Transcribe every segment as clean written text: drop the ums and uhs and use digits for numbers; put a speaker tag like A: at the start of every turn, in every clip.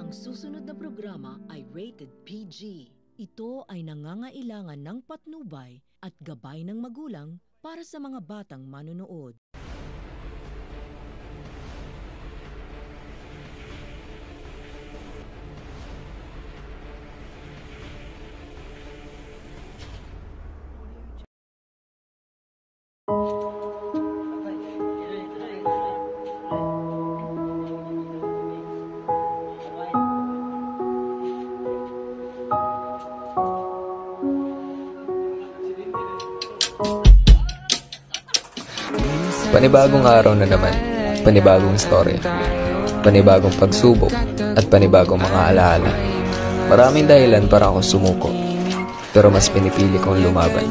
A: Ang susunod na programa ay rated PG. Ito ay nangangailangan ng patnubay at gabay ng magulang para sa mga batang manonood.
B: Panibagong araw na naman, panibagong story, panibagong pagsubok, at panibagong mga alaala. Maraming dahilan para ako sumuko, pero mas pinipili kong lumaban.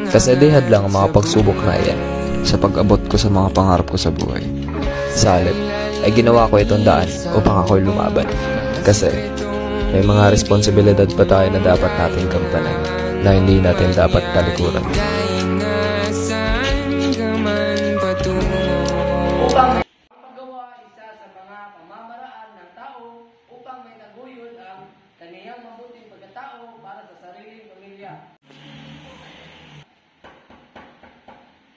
B: Kasi dihad lang ang mga pagsubok na iyan sa pag-abot ko sa mga pangarap ko sa buhay. Sa halip, ay ginawa ko itong daan upang ako'y lumaban. Kasi may mga responsibilidad pa tayo na dapat natin gampanan na hindi natin dapat talikuran.
C: Upang paggawa isa sa mga pamamaraan ng tao upang may naguyod ang kaniyang mabuting pagkatao para sa sariling pamilya.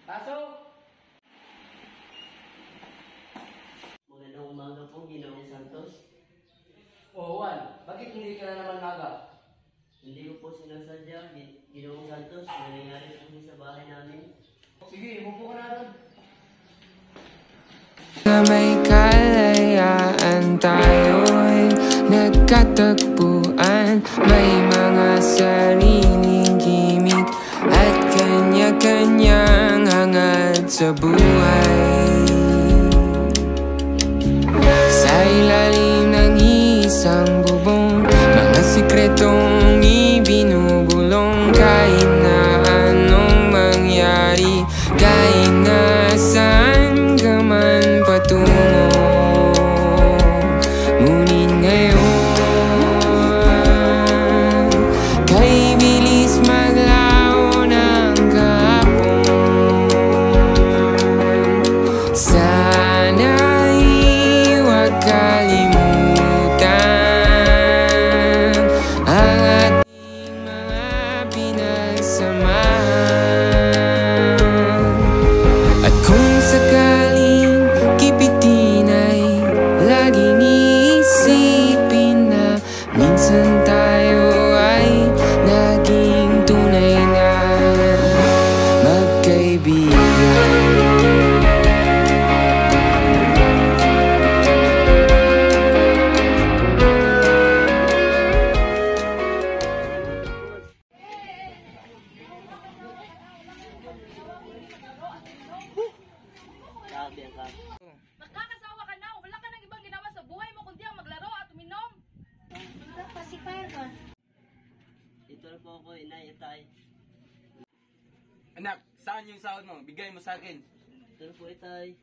C: Pasok!
D: Magandang umaga po, Ginoong Santos.
C: Juan, bakit hindi ka na naman maga?
D: Hindi ko po sinasadya, Ginoong Santos. Nangyayari po sa bahay namin.
C: Sige, umupo ka na doon.
E: Na may kalayaan tayo'y nagkatagpuan. May mga sariling gimik at kanya-kanyang hangad sa buhay. Sa ilalim ng isang bubong, mga sikretong ibinubulong. Kahit na anong mangyari, kahit na saan ka man patungo, ngunit ngayon kay bilis maglaho ng kahapon. Sana'y huwag kalimutan ang ating mga pinagsamahan. At kung sakaling kipitin ay laging iisipin na minsan tayo ay naging tunay na magkaibigan.
D: Grabe ang kami.
F: Nakakasawa ka na. Wala ka nang ibang ginawa sa buhay mo kundi ang maglaro at uminom.
D: Ito na po ako, inay, itay.
G: Anak, saan yung sahod mo? Bigay mo sa akin.
D: Ito na po, itay.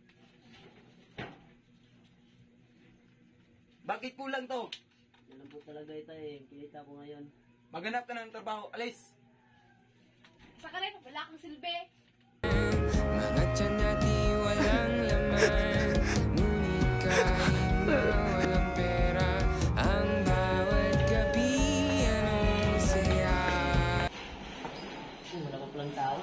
G: Bakit kulang to?
D: Yan lang po talaga, itay. Kinita ko ngayon.
G: Maghanap ka ng trabaho. Alis!
F: Sa ka rin, wala kang silbi.
E: Mga tiyan natin walang laman, ngunit kahit na walang pera, ang bawat gabi anong saya.
D: Wala pa palang tao.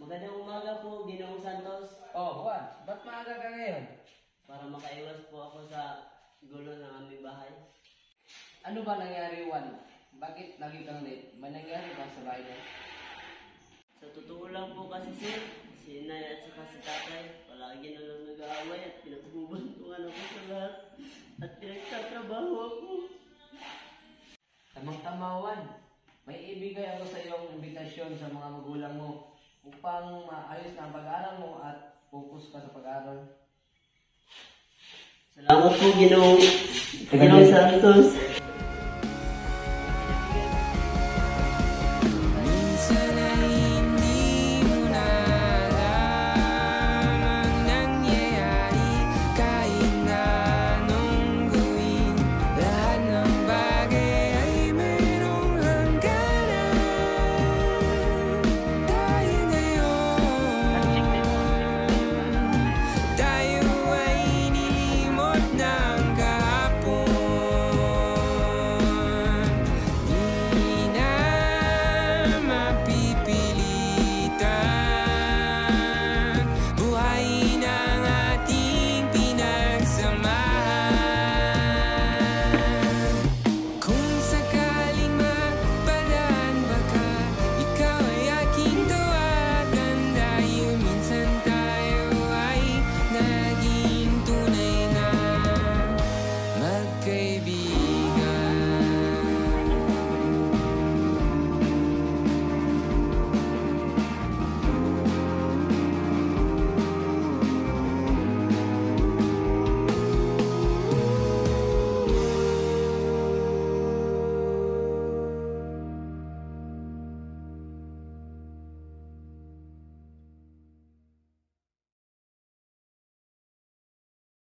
D: Magandang umaga po, Ginoong Santos.
C: Oh, Juan, ba't maaga ka ngayon?
D: Para makaiwas po ako sa gulo ng aming bahay.
C: Ano ba nangyari, Juan? Bakit lagi kang late? May nangyari ba sa bahay niya?
D: Sa totoo lang po kasi si inay at saka si tatay, palagi na lang nag-aaway at pinagbubantungan ako sa lahat at pinagtatrabaho ako.
C: Tamang-tama, Juan. May ibigay ako sa iyong imbitasyon sa mga magulang mo upang maayos na ang pag-aaral mo at focus ka sa pag-aaral.
D: Salamat po, Ginoong Santos.